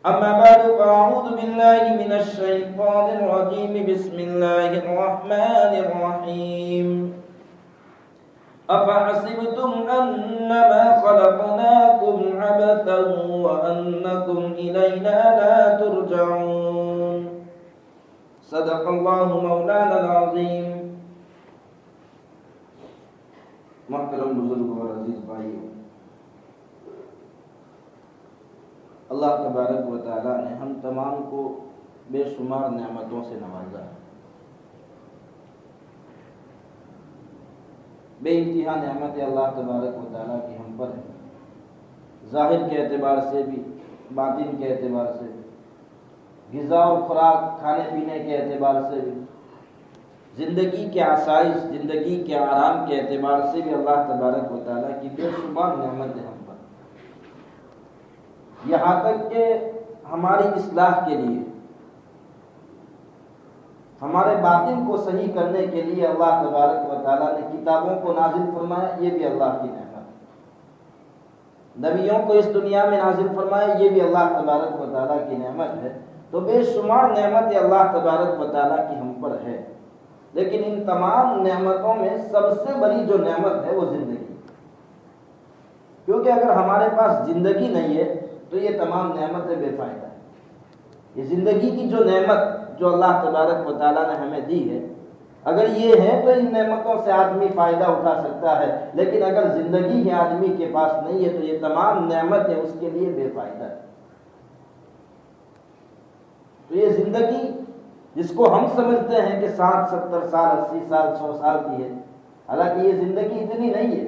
أما بعد فأعوذ بالله من الشيطان الرجيم بسم الله الرحمن الرحيم أفحسبتم أنما خلقناكم عبثا وأنكم إلينا لا ترجعون صدق الله مولانا العظيم. محترم بزرگوں اور عزیز بھائیوں، اللہ تبارک و تعالیٰ نے ہم تمام کو بے شمار نعمتوں سے نوازا ہے. بے انتہا نعمت اللہ تبارک و تعالیٰ کی ہم پر ہے، ظاہر کے اعتبار سے بھی، باطن کے اعتبار سے بھی، غذا اور خوراک کھانے پینے کے اعتبار سے بھی، زندگی کے آسائش، زندگی کے آرام کے اعتبار سے بھی اللہ تبارک و تعالیٰ کی بے شمار نعمت ہے ہم پر. یہاں تک کہ ہماری اصلاح کے لیے، ہمارے باطن کو صحیح کرنے کے لیے اللہ تبارک و تعالیٰ نے کتابوں کو نازل فرمایا، یہ بھی اللہ کی نعمت. نبیوں کو اس دنیا میں نازل فرمایا، یہ بھی اللہ تبارک و تعالیٰ کی نعمت ہے. تو بے شمار نعمت اللہ تبارک و تعالیٰ کی ہم پر ہے، لیکن ان تمام نعمتوں میں سب سے بڑی جو نعمت ہے وہ زندگی. کیونکہ اگر ہمارے پاس زندگی نہیں ہے تو یہ تمام نعمتیں بے فائدہ ہیں. یہ زندگی کی جو نعمت جو اللہ تبارک و تعالیٰ نے ہمیں دی ہے، اگر یہ ہے تو ان نعمتوں سے آدمی فائدہ اٹھا سکتا ہے، لیکن اگر زندگی ہے آدمی کے پاس نہیں ہے تو یہ تمام نعمتیں اس کے لیے بے فائدہ ہے. تو یہ زندگی جس کو ہم سمجھتے ہیں کہ 60 70 سال 80 سال 100 سال کی ہے، حالانکہ یہ زندگی اتنی نہیں ہے،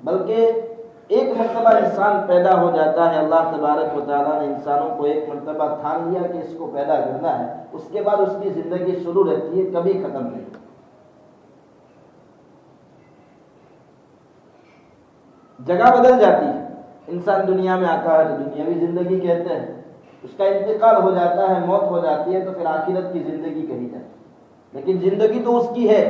بلکہ ایک مرتبہ انسان پیدا ہو جاتا ہے. اللہ تبارک و تعالیٰ نے انسانوں کو ایک مرتبہ ٹھان لیا کہ اس کو پیدا کرنا ہے، اس کے بعد اس کی زندگی شروع رہتی ہے، کبھی ختم نہیں. جگہ بدل جاتی ہے. انسان دنیا میں آتا ہے تو دنیاوی زندگی کہتے ہیں، اس کا انتقال ہو جاتا ہے، موت ہو جاتی ہے تو پھر آخرت کی زندگی کہی جاتی ہے. لیکن زندگی تو اس کی ہے،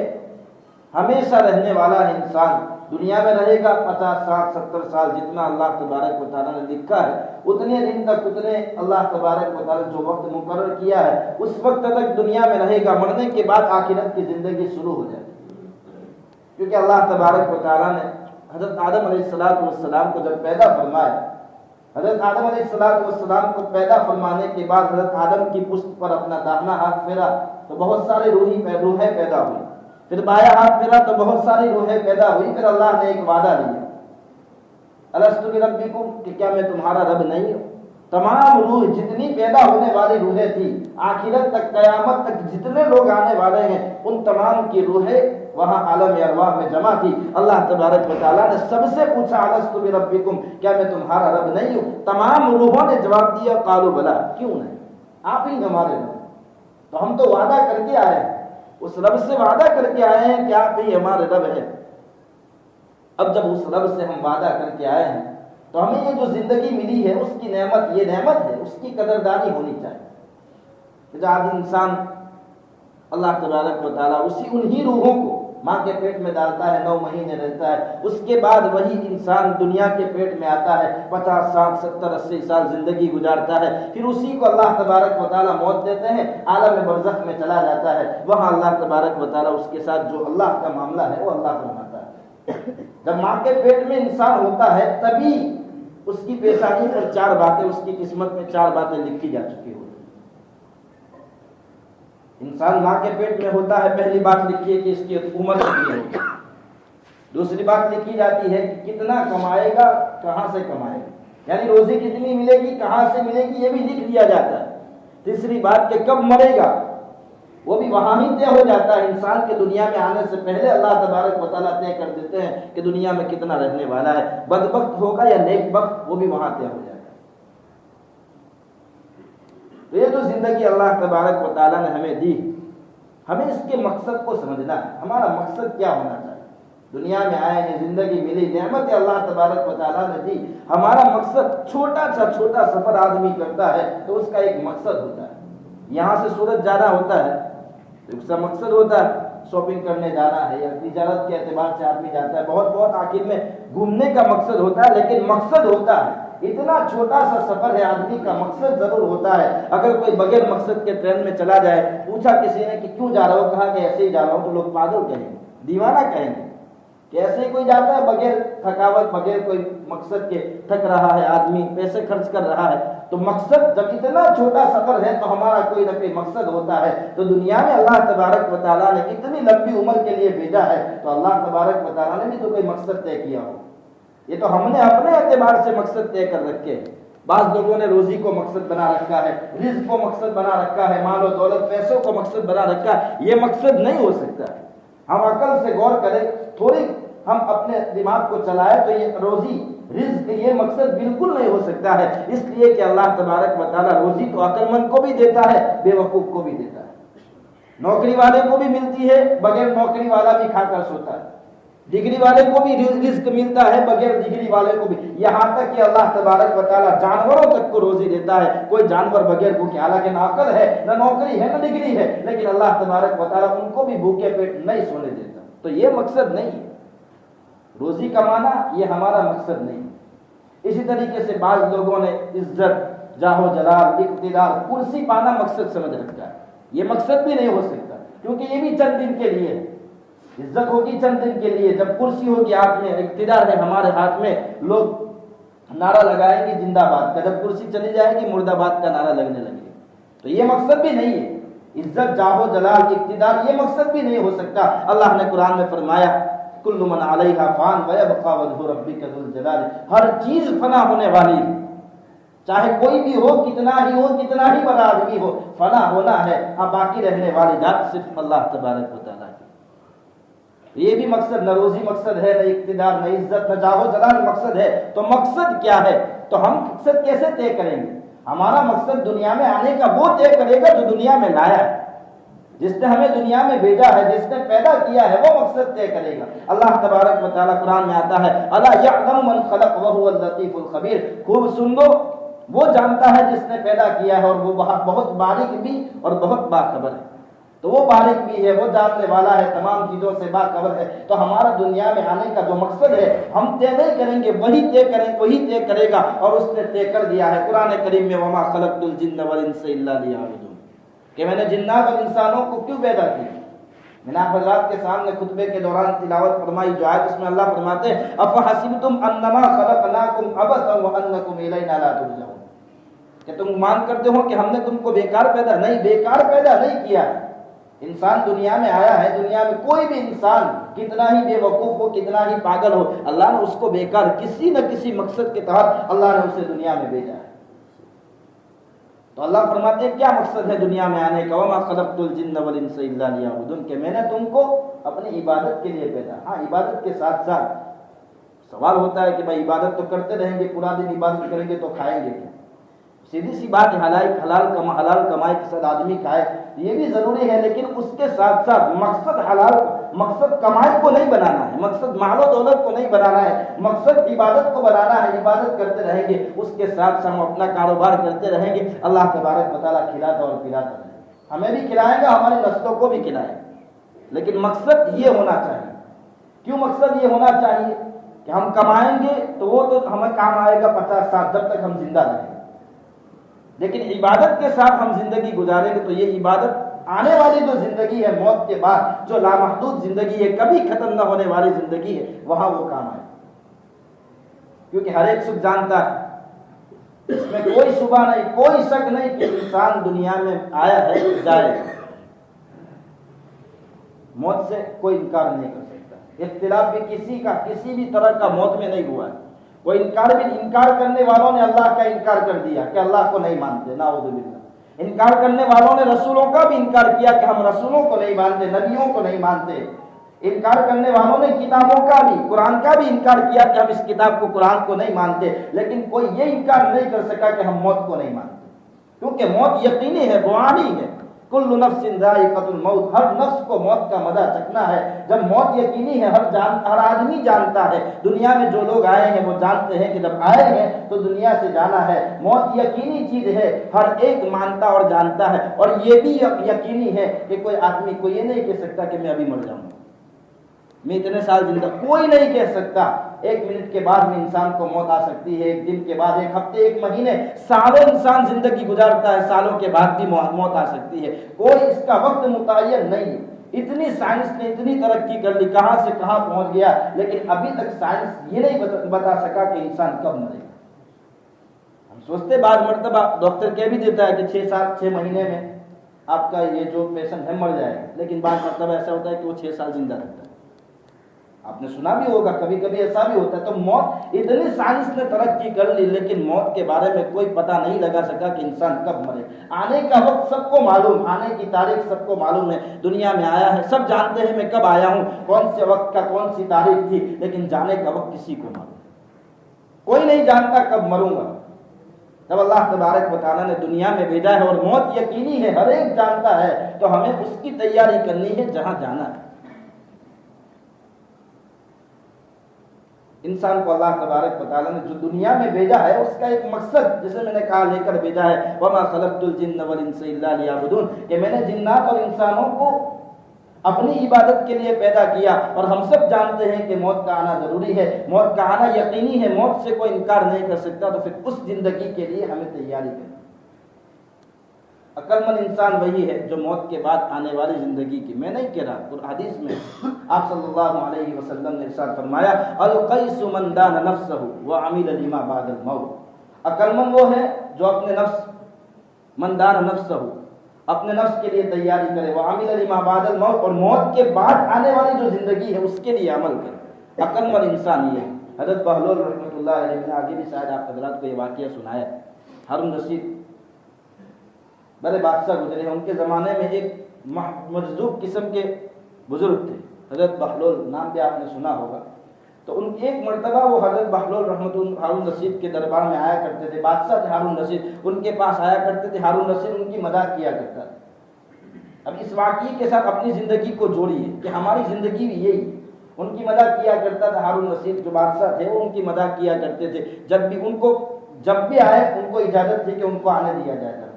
ہمیشہ رہنے والا ہے. انسان دنیا میں رہے گا 50 60 70 سال، جتنا اللہ تبارک و تعالیٰ نے لکھا ہے اتنے دن تک، اتنے اللہ تبارک و تعالیٰ جو وقت مقرر کیا ہے اس وقت تک دنیا میں رہے گا. مرنے کے بعد آخرت کی زندگی شروع ہو جائے گی. کیونکہ اللہ تبارک و تعالیٰ نے حضرت آدم علیہ السلام کو جب پیدا فرمایا، حضرت آدم علیہ السلام کو پیدا فرمانے کے بعد حضرت آدم کی پشت پر اپنا داہنا ہاتھ پھیرا تو بہت سارے روحیں پیدا ہوئی. پھر بایاں ہاتھ پھیرا تو بہت ساری روحیں پیدا ہوئی. پھر اللہ نے ایک وعدہ لیا، الست بربکم، کہ کیا میں تمہارا رب نہیں ہوں؟ تمام روح جتنی پیدا ہونے والی روحیں تھی، آخرت تک قیامت تک جتنے لوگ آنے والے ہیں، ان تمام کی روحیں وہاں عالم ارواح میں جمع تھی. اللہ تبارک و تعالیٰ نے سب سے پوچھا، الست بربکم، کیا میں تمہارا رب نہیں ہوں؟ تمام روحوں نے جواب دیا، قالوا بلا، کیوں نہیں، آپ ہی ہمارے رب. تو ہم تو وعدہ کر کے آئے ہیں، اس رب سے وعدہ کر کے آئے ہیں کہ آپ ہی ہمارے رب ہیں. اب جب اس رب سے ہم وعدہ کر کے آئے ہیں تو ہمیں یہ جو زندگی ملی ہے اس کی نعمت، یہ نعمت ہے، اس کی قدردانی ہونی چاہیے. جب انسان اللہ تبارک و تعالیٰ انہی روحوں کو ماں کے پیٹ میں ڈالتا ہے، 9 مہینے رہتا ہے، اس کے بعد وہی انسان دنیا کے پیٹ میں آتا ہے، 50 60 70 80 سال زندگی گزارتا ہے. پھر اسی کو اللہ تبارک و تعالیٰ موت دیتے ہیں، عالم برزخ میں چلا جاتا ہے. وہاں اللہ تبارک و تعالیٰ اس کے ساتھ جو اللہ کا معاملہ ہے وہ اللہ فرماتا ہے. جب ماں کے پیٹ میں انسان ہوتا ہے تبھی اس کی پیشانی پر 4 باتیں، اس کی قسمت میں 4 باتیں لکھی جا چکی ہوتی ہیں. انسان ماں کے پیٹ میں ہوتا ہے، پہلی بات لکھی ہے کہ اس کی عمر کتنی ہوگی. دوسری بات لکھی جاتی ہے کہ کتنا کمائے گا، کہاں سے کمائے گا، یعنی روزی کتنی ملے گی، کہاں سے ملے گی، یہ بھی لکھ دیا جاتا ہے. تیسری بات کہ کب مرے گا، وہ بھی وہاں ہی طے ہو جاتا ہے. انسان کے دنیا میں آنے سے پہلے اللہ تبارک و تعالیٰ طے کر دیتے ہیں کہ دنیا میں کتنا رہنے والا ہے. بدبخت ہوگا یا نیک بخت، وہ بھی وہاں طے ہو جاتا ہے. تو یہ جو زندگی اللہ تبارک و تعالیٰ نے ہمیں دی، ہمیں اس کے مقصد کو سمجھنا ہے. ہمارا مقصد کیا ہونا چاہیے؟ دنیا میں آئے ہیں، زندگی ملی، نعمت اللہ تبارک و تعالیٰ نے دی. ہمارا مقصد، چھوٹا سفر آدمی کرتا ہے تو اس کا ایک مقصد ہوتا ہے. یہاں سے سورج جانا ہوتا ہے تو اس کا مقصد ہوتا ہے شاپنگ کرنے جانا ہے، یا تجارت کے اعتبار سے آدمی جاتا ہے. بہت آخر میں گھومنے کا مقصد ہوتا ہے، لیکن مقصد ہوتا ہے اتنا چھوٹا سا سفر ہے، آدمی کا مقصد ضرور ہوتا ہے۔ اگر کوئی بغیر مقصد کے ٹرین میں چلا جائے، پوچھا کسی نے کہ کیوں جا رہا ہو، کہا کہ ایسے ہی جا رہا ہوں، تو لوگ پاگل کہیں گے، دیوانہ کہیں گے کہ ایسے ہی کوئی جاتا ہے بغیر تھکاوٹ، بغیر کوئی مقصد کے تھک رہا ہے، آدمی پیسے خرچ کر رہا ہے۔ تو مقصد جب اتنا چھوٹا سفر ہے تو ہمارا کوئی نہ کوئی مقصد ہوتا ہے۔ تو دنیا میں اللہ تبارک و تعالیٰ نے اتنی لمبی عمر کے لیے بھیجا ہے، تو اللہ تبارک و تعالیٰ نے بھی تو کوئی مقصد طے کیا ہو۔ یہ تو ہم نے اپنے اعتبار سے مقصد طے کر رکھے ہیں۔ بعض لوگوں نے روزی کو مقصد بنا رکھا ہے، رزق کو مقصد بنا رکھا ہے، مال و دولت پیسوں کو مقصد بنا رکھا ہے۔ یہ مقصد نہیں ہو سکتا۔ ہم عقل سے غور کریں، تھوڑی ہم اپنے دماغ کو چلائے تو یہ روزی رزق یہ مقصد بالکل نہیں ہو سکتا ہے، اس لیے کہ اللہ تبارک و تعالیٰ روزی تو عقل مند کو بھی دیتا ہے، بے وقوف کو بھی دیتا ہے۔ نوکری والے کو بھی ملتی ہے، بغیر نوکری والا بھی کھا کر سوتا ہے۔ ڈگری والے کو بھی رزق ملتا ہے، بغیر ڈگری والے کو بھی، یہاں تک کہ اللہ تبارک و تعالیٰ جانوروں تک کو روزی دیتا ہے۔ کوئی جانور بغیر بھوکے، حالانکہ نہ عقل ہے، نہ نوکری ہے، نہ ڈگری ہے، لیکن اللہ تبارک و تعالیٰ ان کو بھی بھوکے پیٹ نہیں سونے دیتا۔ تو یہ مقصد نہیں ہے، روزی کمانا یہ ہمارا مقصد نہیں۔ اسی طریقے سے بعض لوگوں نے عزت، جاہ و جلال، اقتدار، کرسی پانا مقصد سمجھ رکھا ہے۔ یہ مقصد بھی نہیں ہو سکتا، کیونکہ یہ بھی چند دن کے لیے ہے۔ عزت ہوگی چند دن کے لیے، جب کرسی ہوگی ہاتھ میں، اقتدار ہے ہمارے ہاتھ میں، لوگ نعرہ لگائیں گے زندہ باد کا، جب کرسی چلی جائے گی مرد آباد کا نعرہ لگنے لگے گا۔ تو یہ مقصد بھی نہیں ہے، عزت، جاہ و جلال، اقتدار یہ مقصد بھی نہیں ہو سکتا۔ اللہ نے قرآن میں فرمایا کل من علیہا فان ویبقى وجہ ربک ذو الجلال، ہر چیز فنا ہونے والی ہے، چاہے کوئی بھی ہو، کتنا ہی ہو، کتنا ہی بڑا آدمی ہو، فنا ہونا ہے، ہاں باقی رہنے والی ذات صرف اللہ تبارک و تعالیٰ کی۔ یہ بھی مقصد، نہ روزی مقصد ہے، نہ اقتدار، نہ عزت، نہ جاہ و جلال مقصد ہے۔ تو مقصد کیا ہے؟ تو ہم مقصد کیسے طے کریں گے؟ ہمارا مقصد دنیا میں آنے کا وہ طے کرے گا جو دنیا میں لایا ہے، جس نے ہمیں دنیا میں بھیجا ہے، جس نے پیدا کیا ہے، وہ مقصد طے کرے گا۔ اللہ تبارک و تعالیٰ قرآن میں آتا ہے الا یعلم من خلق وهو اللطیف الخبیر، خوب سن لو، وہ جانتا ہے جس نے پیدا کیا ہے اور وہ بہت باریک بھی اور بہت باخبر ہے۔ تو وہ باریک بھی ہے، وہ جاننے والا ہے، تمام چیزوں سے باخبر ہے۔ تو ہمارا دنیا میں آنے کا جو مقصد ہے ہم طے نہیں کریں گے، وہی طے کرے گا، اور اس نے طے کر دیا ہے قرآن کریم میں وما خلقت الجن والانس الا لیعبدون، کہ میں نے جنات اور انسانوں کو کیوں پیدا کیا۔ میں نے آپ حضرات کے سامنے خطبے کے دوران تلاوت فرمائی جو آیت، اس میں اللہ فرماتے ہیں افحسبتم انما خلقناکم عبثا وانکم الینا لا ترجعون، کہ تم گمان کرتے ہو کہ ہم نے تم کو بیکار پیدا نہیں، بیکار پیدا نہیں کیا ہے۔ انسان دنیا میں آیا ہے، دنیا میں کوئی بھی انسان کتنا ہی بے وقوف ہو، کتنا ہی پاگل ہو، اللہ نے اس کو بیکار کسی نہ کسی مقصد کے تحت اللہ نے اسے دنیا میں بھیجا ہے۔ تو اللہ فرماتے ہیں کیا مقصد ہے دنیا میں آنے کا؟ وما خلقت الجن والانس الا لیعبدون، کہ میں نے تم کو اپنی عبادت کے لیے پیدا۔ ہاں عبادت کے ساتھ ساتھ سوال ہوتا ہے کہ بھائی عبادت تو کرتے رہیں گے، پورا دن عبادت کریں گے تو کھائیں گے کیا؟ سیدھی سی بات ہے، حلال کمائی کے ساتھ آدمی کھائے یہ بھی ضروری ہے، لیکن اس کے ساتھ ساتھ مقصد کمائی کو نہیں بنانا ہے، مقصد مال و دولت کو نہیں بنانا ہے، مقصد عبادت کو بنانا ہے۔ عبادت کرتے رہیں گے، اس کے ساتھ ساتھ ہم اپنا کاروبار کرتے رہیں گے، اللہ تبارک و تعالیٰ کھلاتا اور پلاتا رہے گا، ہمیں بھی کھلائے گا، ہماری نسلوں کو بھی کھلائے گا۔ لیکن مقصد یہ ہونا چاہیے۔ کیوں مقصد یہ ہونا چاہیے؟ کہ ہم کمائیں گے تو وہ تو ہمیں کام آئے گا 50 سال جب تک ہم زندہ رہیں گے، لیکن عبادت کے ساتھ ہم زندگی گزاریں گے تو یہ عبادت آنے والی جو زندگی ہے موت کے بعد، جو لامحدود زندگی ہے، کبھی ختم نہ ہونے والی زندگی ہے، وہاں وہ کام آئے، کیونکہ ہر ایک شخص جانتا ہے، اس میں کوئی شبہ نہیں، کوئی شک نہیں کہ انسان دنیا میں آیا ہے، جائے گا، موت سے کوئی انکار نہیں کر سکتا۔ اختلاف بھی کسی بھی طرح کا موت میں نہیں ہوا ہے۔ کوئی انکار کرنے والوں نے اللہ کا انکار کر دیا کہ اللہ کو نہیں مانتے، نعوذ باللہ۔ انکار کرنے والوں نے رسولوں کا بھی انکار کیا کہ ہم رسولوں کو نہیں مانتے، نبیوں کو نہیں مانتے۔ انکار کرنے والوں نے کتابوں کا بھی، قرآن کا بھی انکار کیا کہ ہم اس کتاب کو، قرآن کو نہیں مانتے، لیکن کوئی یہ انکار نہیں کر سکا کہ ہم موت کو نہیں مانتے، کیونکہ موت یقینی ہے، بوانی ہے۔ کل نفس ذائقۃ الموت، ہر نفس کو موت کا مزہ چکھنا ہے۔ جب موت یقینی ہے، ہر آدمی جانتا ہے، دنیا میں جو لوگ آئے ہیں وہ جانتے ہیں کہ جب آئے ہیں تو دنیا سے جانا ہے۔ موت یقینی چیز ہے، ہر ایک مانتا اور جانتا ہے، اور یہ بھی یقینی ہے کہ کوئی آدمی کو یہ نہیں کہہ سکتا کہ میں ابھی مر جاؤں گا۔ میں اتنے سال زندہ، کوئی نہیں کہہ سکتا۔ 1 منٹ کے بعد میں انسان کو موت آ سکتی ہے، 1 دن کے بعد، 1 ہفتے، 1 مہینے، سالوں انسان زندگی گزارتا ہے، سالوں کے بعد بھی موت آ سکتی ہے، کوئی اس کا وقت متعین نہیں ہے۔ اتنی سائنس نے اتنی ترقی کر لی، کہاں سے کہاں پہنچ گیا، لیکن ابھی تک سائنس یہ نہیں بتا سکا کہ انسان کب مرے گا۔ ہم سوچتے بعض مرتبہ ڈاکٹر کہہ بھی دیتا ہے کہ 6 مہینے میں آپ کا یہ جو پیشنٹ ہے مر جائے گا، لیکن بعض مرتبہ ایسا ہوتا ہے کہ وہ 6 سال زندہ رہتا ہے۔ آپ نے سنا بھی ہوگا، کبھی کبھی ایسا بھی ہوتا ہے۔ تو موت، اتنی سائنس نے ترقی کر لی، لیکن موت کے بارے میں کوئی پتہ نہیں لگا سکا کہ انسان کب مرے۔ آنے کا وقت سب کو معلوم، آنے کی تاریخ سب کو معلوم ہے، دنیا میں آیا ہے، سب جانتے ہیں میں کب آیا ہوں، کون سے وقت کا کون سی تاریخ تھی، لیکن جانے کا وقت کسی کو معلوم، کوئی نہیں جانتا کب مروں گا۔ جب اللہ تبارک و تعالیٰ نے دنیا میں بھیجا ہے اور موت یقینی ہے، ہر ایک جانتا ہے، تو ہمیں اس کی تیاری کرنی ہے جہاں جانا ہے۔ انسان کو اللہ تبارک و تعالیٰ نے جو دنیا میں بھیجا ہے اس کا ایک مقصد، جسے میں نے کہا لے کر بھیجا ہے، وَمَا خَلَقْتُ الْجِنَّ وَالْإِنسَ إِلَّا لِيَعْبُدُونَ، کہ میں نے جنات اور انسانوں کو اپنی عبادت کے لیے پیدا کیا۔ اور ہم سب جانتے ہیں کہ موت کا آنا ضروری ہے، موت کا آنا یقینی ہے، موت سے کوئی انکار نہیں کر سکتا، تو پھر اس زندگی کے لیے ہمیں تیاری کرنی۔ عقل مند انسان وہی ہے جو موت کے بعد آنے والی زندگی کی، میں نہیں کہہ رہا، حدیث میں آپ صلی اللہ علیہ وسلم نے ارشاد فرمایا، القیس من دان نفسہ وعمل لما بعد الموت، عقل مند وہ ہے جو اپنے نفس، من دان نفسہ، اپنے نفس کے لیے تیاری کرے، وعمل لما بعد الموت، اور موت کے بعد آنے والی جو زندگی ہے اس کے لیے عمل کرے۔ عقل مند انسان یہ ہے۔ حضرت بہلول رحمۃ اللہ علیہ نے آگے بھی شاید آپ حضرات کو یہ واقعہ سنایا ہے، ہارون رشید بڑے بادشاہ گزرے ہیں، ان کے زمانے میں ایک مجذوب قسم کے بزرگ تھے، حضرت بہلول، نام بھی آپ نے سنا ہوگا۔ تو ان ایک مرتبہ وہ حضرت بہلول ہارون رشید کے دربار میں آیا کرتے تھے، بادشاہ تھے ہارون رشید، ان کے پاس آیا کرتے تھے، ہارون رشید ان کی مداح کیا کرتا تھا۔ اب اس واقعے کے ساتھ اپنی زندگی کو جوڑیے کہ ہماری زندگی بھی یہی، ان کی مداح کیا کرتا تھا ہارون رشید جو بادشاہ تھے، وہ ان کی مداح کیا کرتے تھے، جب بھی آئے ان کو اجازت تھی کہ ان کو آنے دیا جائے دربار،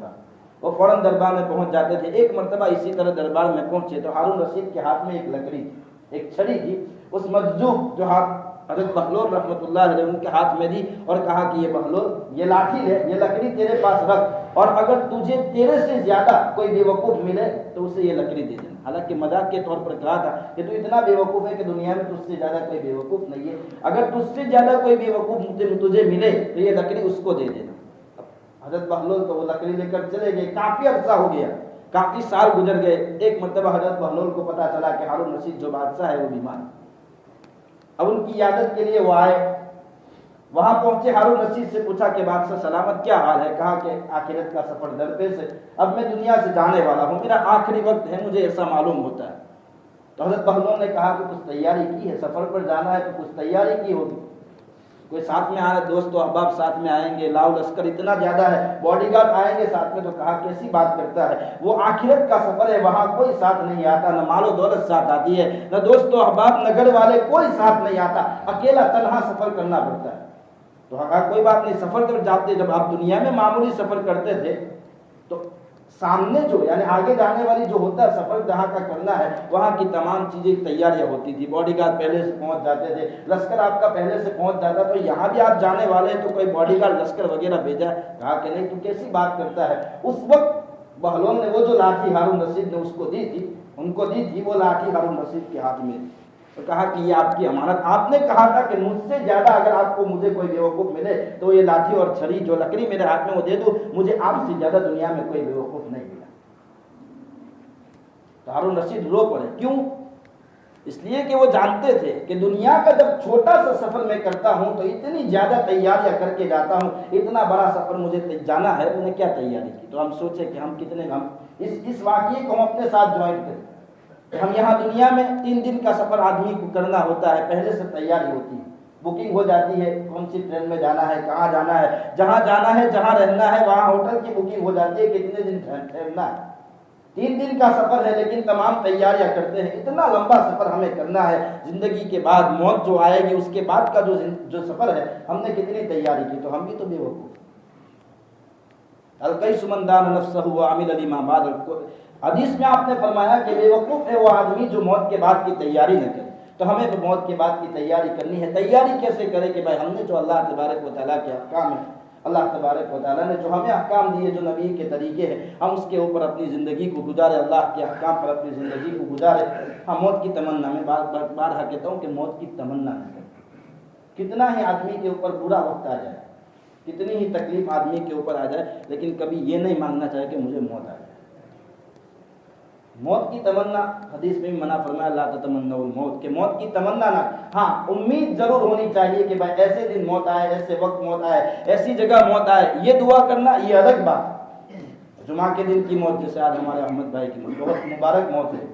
وہ فوراً دربار میں پہنچ جاتے تھے۔ ایک مرتبہ اسی طرح دربار میں پہنچے تو ہارون رشید کے ہاتھ میں ایک لکڑی تھی، ایک چھڑی تھی، اس مجذوب جو حضرت بہلول رحمۃ اللہ علیہ ان کے ہاتھ میں دی اور کہا کہ یہ بہلول، یہ لاٹھی لے، یہ لکڑی تیرے پاس رکھ، اور اگر تیرے سے زیادہ کوئی بے وقوف ملے تو اسے یہ لکڑی دے دینا۔ حالانکہ مذاق کے طور پر کہا تھا کہ تو اتنا بے وقوف ہے کہ دنیا میں تجھ سے زیادہ کوئی بے وقوف نہیں ہے، اگر تجھ سے زیادہ کوئی بے وقوف تجھے ملے تو یہ لکڑی اس کو دے دینا۔ حضرت بہلول تو وہ لکڑی لے کر چلے گئے، کافی عرصہ ہو گیا، کافی سال گزر گئے۔ ایک مرتبہ حضرت بہلول کو پتا چلا کہ ہارون رشید جو بادشاہ ہے وہ بیمار ہے۔ اب ان کی عیادت کے لیے وہ آئے، وہاں پہنچے، ہارون رشید سے پوچھا کہ بادشاہ سلامت، کیا حال ہے؟ کہا کہ آخرت کا سفر درپیش ہے، اب میں دنیا سے جانے والا ہوں، میرا آخری وقت ہے، مجھے ایسا معلوم ہوتا ہے۔ تو حضرت بہلول نے کہا کہ کچھ تیاری کی ہے، سفر پر جانا ہے تو کچھ تیاری کی ہوگی، کوئی ساتھ میں آنا، دوست و احباب ساتھ میں آئیں گے، لاؤ لشکر اتنا زیادہ ہے، باڈی گارڈ آئیں گے ساتھ میں۔ تو کہا کیسی بات کرتا ہے، وہ آخرت کا سفر ہے، وہاں کوئی ساتھ نہیں آتا، نہ مال و دولت ساتھ آتی ہے، نہ دوست و احباب، نہ گھر والے، کوئی ساتھ نہیں آتا، اکیلا تنہا سفر کرنا پڑتا ہے۔ تو کہا کوئی بات نہیں، سفر پر جاتے، جب آپ دنیا میں معمولی سفر کرتے تھے تو سامنے جو یعنی آگے جانے والی جو ہوتا ہے سفر جہاں کا کرنا ہے، وہاں کی تمام چیزیں تیاریاں ہوتی تھی، باڈی گارڈ پہلے سے پہنچ جاتے تھے، لشکر آپ کا پہلے سے پہنچ جاتا، تو یہاں بھی آپ جانے والے ہیں تو کوئی باڈی گارڈ لشکر وغیرہ بھیجا ہے؟ کہا کہ نہیں، تو کیسی بات کرتا ہے۔ اس وقت بہلول نے وہ جو لاٹھی ہارون رشید نے اس کو دی تھی، ان کو دی تھی، وہ لاٹھی ہارون رشید کے ہاتھ میں تھی، تو کہا کہ یہ آپ کی امانت، آپ نے کہا تھا کہ مجھ سے زیادہ اگر آپ کو مجھے کوئی بیوقوف ملے تو یہ لاٹھی اور چھڑی جو لکڑی میرے ہاتھ میں وہ دے دو، مجھے آپ سے زیادہ دنیا میں کوئی بیوقوف نہیں ملا۔ تو ہارون رشید رو پڑے، کیوں؟ اس لیے کہ وہ جانتے تھے کہ دنیا کا جب چھوٹا سا سفر میں کرتا ہوں تو اتنی زیادہ تیاریاں کر کے جاتا ہوں، اتنا بڑا سفر مجھے جانا ہے، انہیں کیا تیاری کی۔ تو ہم سوچے کہ ہم کتنے اس واقعے کو ہم اپنے ساتھ جوائنٹ کریں کہ ہم یہاں دنیا میں 3 دن کا سفر آدمی کو کرنا ہوتا ہے، پہلے سے تیاری ہوتی ہے، بکنگ ہو جاتی ہے، کون سی ٹرین میں جانا ہے، کہاں جانا ہے، جہاں جانا ہے، جہاں رہنا ہے، وہاں ہوٹل کی بکنگ ہو جاتی ہے، کتنے دن ٹھہرنا ہے۔ 3 دن کا سفر ہے لیکن تمام تیاریاں کرتے ہیں، اتنا لمبا سفر ہمیں کرنا ہے، زندگی کے بعد موت جو آئے گی اس کے بعد کا جو سفر ہے، ہم نے کتنی تیاری کی، تو ہم بھی تو بے وقوف۔ القیس من دان نفسہ وعمل لما بعد، حدیث میں آپ نے فرمایا کہ بے وقوف ہے وہ آدمی جو موت کے بعد کی تیاری نہ کرے۔ تو ہمیں تو موت کے بعد کی تیاری کرنی ہے۔ تیاری کیسے کرے کہ بھائی ہم نے جو اللہ تبارک و تعالیٰ کے احکام ہیں، اللہ تبارک و تعالیٰ نے جو ہمیں احکام دیے، جو نبی کے طریقے ہیں، ہم اس کے اوپر اپنی زندگی کو گزارے، اللہ کے احکام پر اپنی زندگی کو گزارے۔ ہم موت کی تمنا، میں بارہا کہتا ہوں کہ موت کی تمنا نہ کریں۔ کتنا ہی آدمی کے اوپر برا وقت آ جائے، کتنی ہی تکلیف آدمی کے اوپر آ جائے، لیکن کبھی یہ نہیں مانگنا چاہے کہ مجھے موت آ جائے۔ موت کی تمنا حدیث میں بھی منع فرمایا، لا تتمنوا الموت، کہ موت کی تمنا نہ، ہاں امید ضرور ہونی چاہیے کہ بھائی ایسے دن موت آئے، ایسے وقت موت آئے، ایسی جگہ موت آئے، یہ دعا کرنا یہ الگ بات۔ جمعہ کے دن کی موت، جیسے آج ہمارے احمد بھائی کی موت بہت مبارک موت ہے،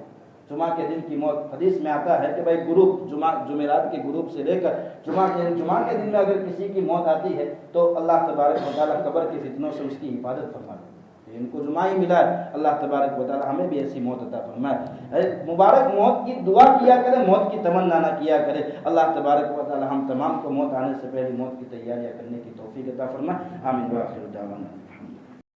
جمعہ کے دن کی موت۔ حدیث میں آتا ہے کہ بھائی گروپ جمعرات کے گروپ سے لے کر جمعہ کے دن میں اگر کسی کی موت آتی ہے تو اللہ تبارک و تعالیٰ قبر کے فتنوں سے اس کی حفاظت فرماتے ہیں۔ ان کو جمعہ ہی ملا ہے، اللہ تبارک و تعالیٰ ہمیں بھی ایسی موت عطا فرمائے۔ مبارک موت کی دعا کیا کرے، موت کی تمنا نہ کیا کرے۔ اللہ تبارک و تعالیٰ ہم تمام کو موت آنے سے پہلے موت کی تیاریاں کرنے کی توفیق عطا فرمائے۔ آمین۔ وآخر دعوانا